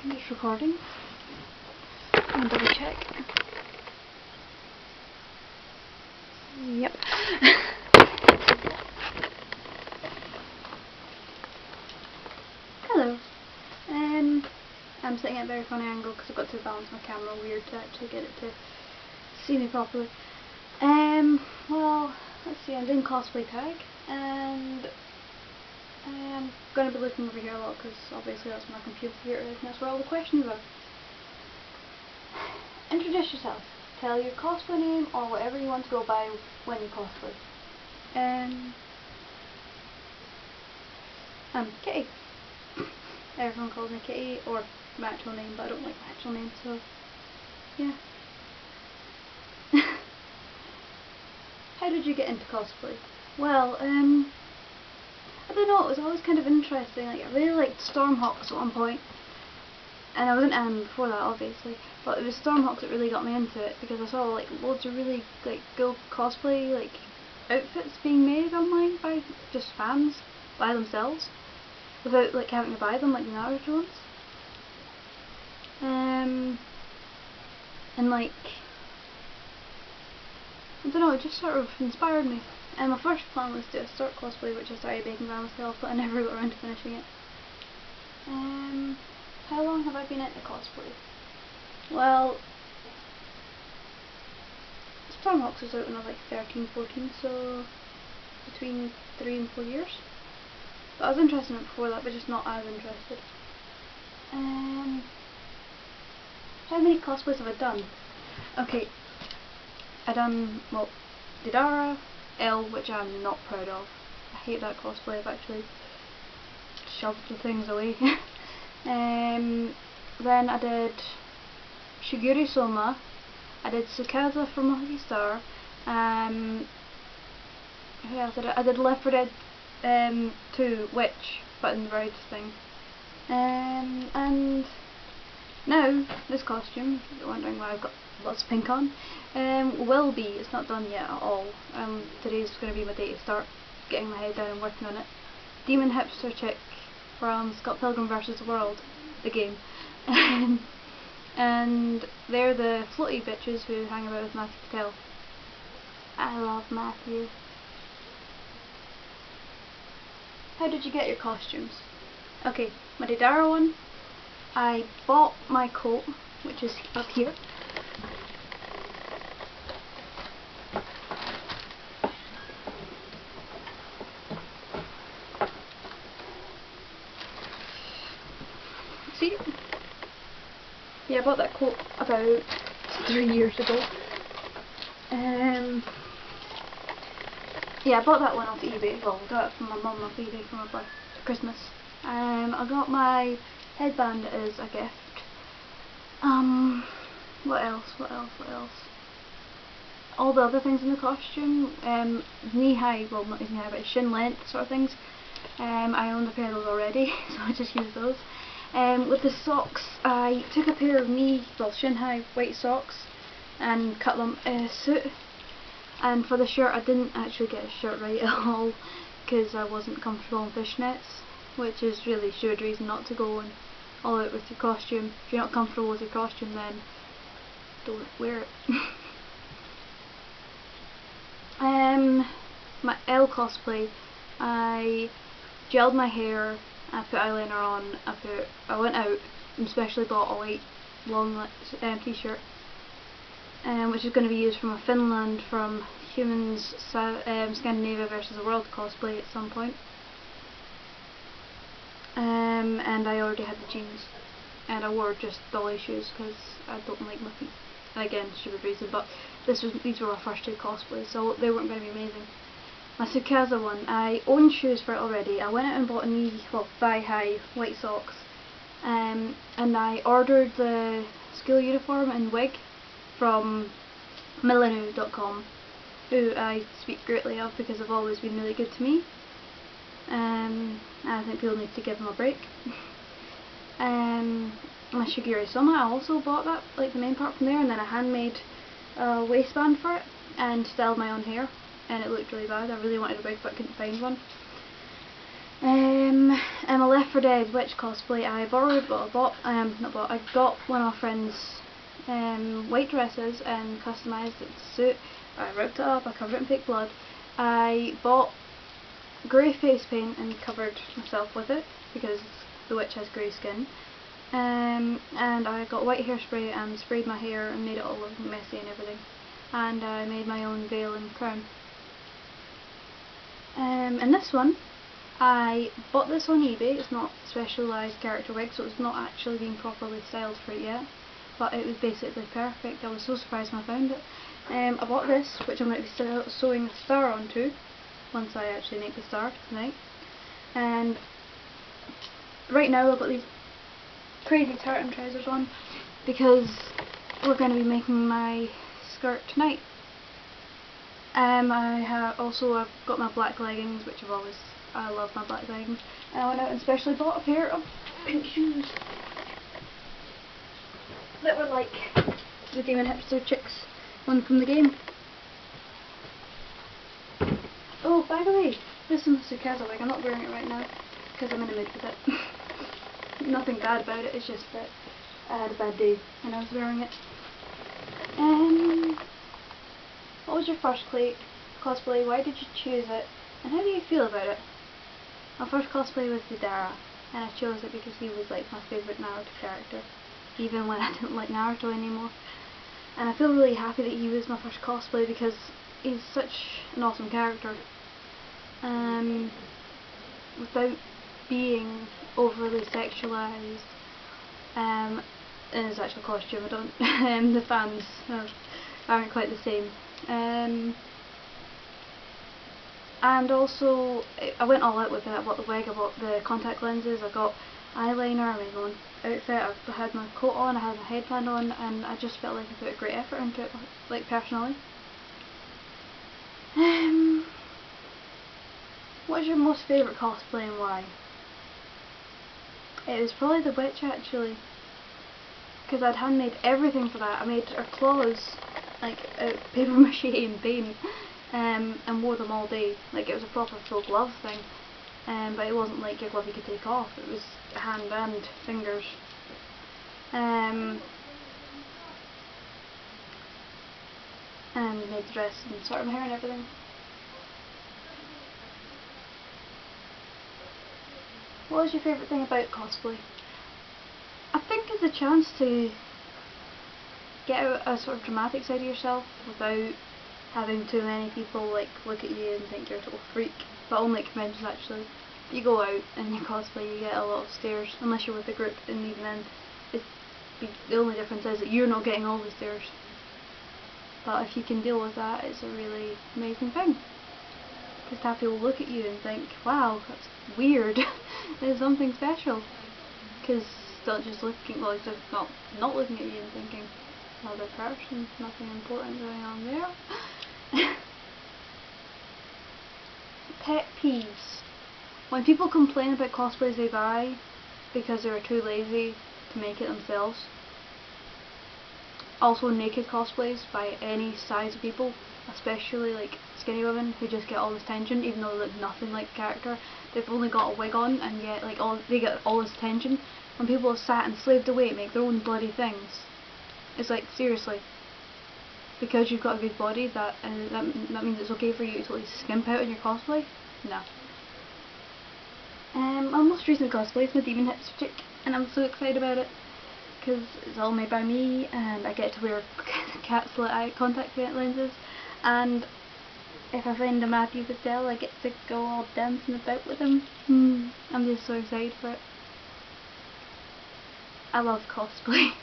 I'm just recording. I'm double check. Yep. Hello. I'm sitting at a very funny angle because I've got to balance my camera weird to actually get it to see me properly. Well, let's see, I'm doing cosplay tag, and I'm going to be looking over here a lot because obviously that's where my computer is and that's where all the questions are. Introduce yourself. Tell your cosplay name or whatever you want to go by when you cosplay. I'm Kitty. Everyone calls me Kitty, or my actual name, but I don't like my actual name, so yeah. How did you get into cosplay? Well, I don't know, it was always kind of interesting. Like, I really liked Stormhawks at one point, and I was in anime before that, obviously, but it was Stormhawks that really got me into it because I saw like loads of really like cool cosplay like outfits being made online by just fans by themselves without like having to buy them like the Naruto ones. And like, I don't know, it just sort of inspired me. And my first plan was to start cosplay, which I started making by myself, but I never got around to finishing it. How long have I been into cosplay? Well, Stormhawks was out when I was like 13, 14, so between 3 and 4 years. But I was interested in it before that, but just not as interested. How many cosplays have I done? Okay, I done, well, Didara, L, which I'm not proud of. I hate that cosplay. I've actually shoved the things away. Then I did Shiguri Soma, I did Tsukasa from Lucky Star, who else did I did Left 4 Dead 2 Witch, but in the Bride's thing. And now, this costume, if you're wondering why I've got lots of pink on, will be, it's not done yet at all. Today's going to be my day to start getting my head down and working on it. Demon Hipster Chick from Scott Pilgrim vs. the World, the game. And they're the floaty bitches who hang about with Matthew Patel. I love Matthew. How did you get your costumes? Okay, my Didara one, I bought my coat, which is up here. See? Yeah, I bought that coat about 3 years ago. Yeah, I bought that one off eBay. Well, I got it from my mum off eBay for my birthday, Christmas. I got my headband as a gift. What else? All the other things in the costume, knee high, well not knee high, but shin length sort of things. I owned a pair of those already, so I just used those. With the socks, I took a pair of shin high white socks and cut them a suit. And for the shirt, I didn't actually get a shirt right at all because I wasn't comfortable in fishnets, which is really a stupid reason not to go and all out with your costume. If you're not comfortable with your costume, then don't wear it. My L cosplay, I gelled my hair, I put eyeliner on, I went out and specially bought a white long t-shirt, which is going to be used from a Finland from Humans Scandinavia vs. the World cosplay at some point. And I already had the jeans, and I wore just dolly shoes because I don't like my feet. And again, stupid reason, but these were my first 2 cosplays, so they weren't going to be amazing. My Tsukasa one, I owned shoes for it already. I went out and bought thigh-high white socks, and I ordered the school uniform and wig from Milanu.com, who I speak greatly of because they've always been really good to me. I think people need to give them a break. My Shiguri Soma, I also bought that, like the main part from there, and then I handmade a waistband for it and styled my own hair, and it looked really bad. I really wanted a wig but couldn't find one. I'm a Left 4 Dead witch cosplay. I got one of my friend's white dresses and customised its suit. I ripped it up, I covered it in fake blood. I bought grey face paint and covered myself with it because the witch has grey skin. And I got white hairspray and sprayed my hair and made it all look messy and everything. And I made my own veil and crown. And this one, I bought this on eBay. It's not specialised character wig, so it's not actually been properly styled for it yet. But it was basically perfect. I was so surprised when I found it. I bought this, which I'm going to be sewing a star onto once I actually make the star tonight. And right now I've got these crazy tartan trousers on because we're going to be making my skirt tonight. I've got my black leggings, which I love my black leggings. And I went out and specially bought a pair of pink shoes that were like the Demon Hipster Chicks one from the game. Oh, by the way, this is my Sukaza wig. I'm not wearing it right now because I'm in a mood with it. Nothing bad about it, it's just that I had a bad day and I was wearing it. What was your first cosplay? Why did you choose it? And how do you feel about it? My first cosplay was Vidara, and I chose it because he was like my favourite Naruto character, even when I didn't like Naruto anymore. And I feel really happy that he was my first cosplay because he's such an awesome character. Without being overly sexualised in his actual costume. I don't. The fans aren't quite the same. And also, I went all out with it. I bought the wig, I bought the contact lenses, I got eyeliner, I made my own outfit, I had my coat on, I had my headband on, and I just felt like I put a great effort into it, like personally. What is your most favourite cosplay and why? It was probably the witch actually, because I'd handmade everything for that. I made her claws like out of paper mache and paint, and wore them all day. Like it was a proper full glove thing, but it wasn't like your glove you could take off. It was hand and fingers. And made the dress and sorted my hair and everything. What was your favourite thing about cosplay? I think it's a chance to get out a sort of dramatic side of yourself without having too many people like look at you and think you're a total freak. But only at conventions actually. If you go out and you cosplay you get a lot of stares, unless you're with a group, and even then the only difference is that you're not getting all the stares. But if you can deal with that, it's a really amazing thing. Because to have people look at you and think, wow, that's weird, there's something special. Because they're just looking, well, they're not looking at you and thinking, another person, nothing important going on there. Pet peeves. When people complain about cosplays they buy because they were too lazy to make it themselves. Also naked cosplays by any size of people, especially like skinny women who just get all this attention even though they look nothing like the character. They've only got a wig on and yet like they get all this attention when people have sat and slaved away to make their own bloody things. It's like, seriously, because you've got a good body that means it's okay for you to totally skimp out on your cosplay? No. My most recent cosplay is my Demon Hipster Chick, and I'm so excited about it because it's all made by me and I get to wear cat slit eye contact lenses, and if I find a Matthew Pastel I get to go all dancing about with him. I'm just so excited for it. I love cosplay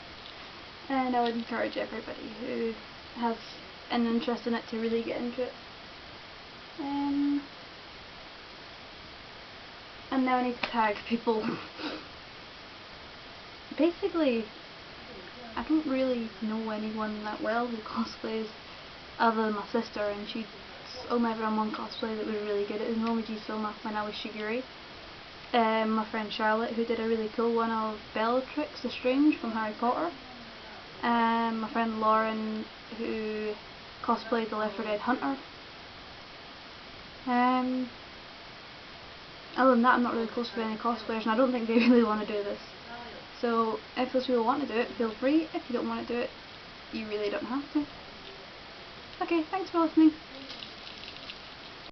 and I would encourage everybody who has an interest in it to really get into it. And now I need to tag people. Basically, I don't really know anyone that well who cosplays other than my sister, and she's only ever done one cosplay that was really good. It was Momiji Soma when I was Shigure. My friend Charlotte, who did a really cool one of Bellatrix Lestrange from Harry Potter. My friend Lauren, who cosplayed the Left 4 Dead Hunter. other than that, I'm not really close with any cosplayers, and I don't think they really want to do this. So if those people want to do it, feel free. If you don't want to do it, you really don't have to. Okay, thanks for listening.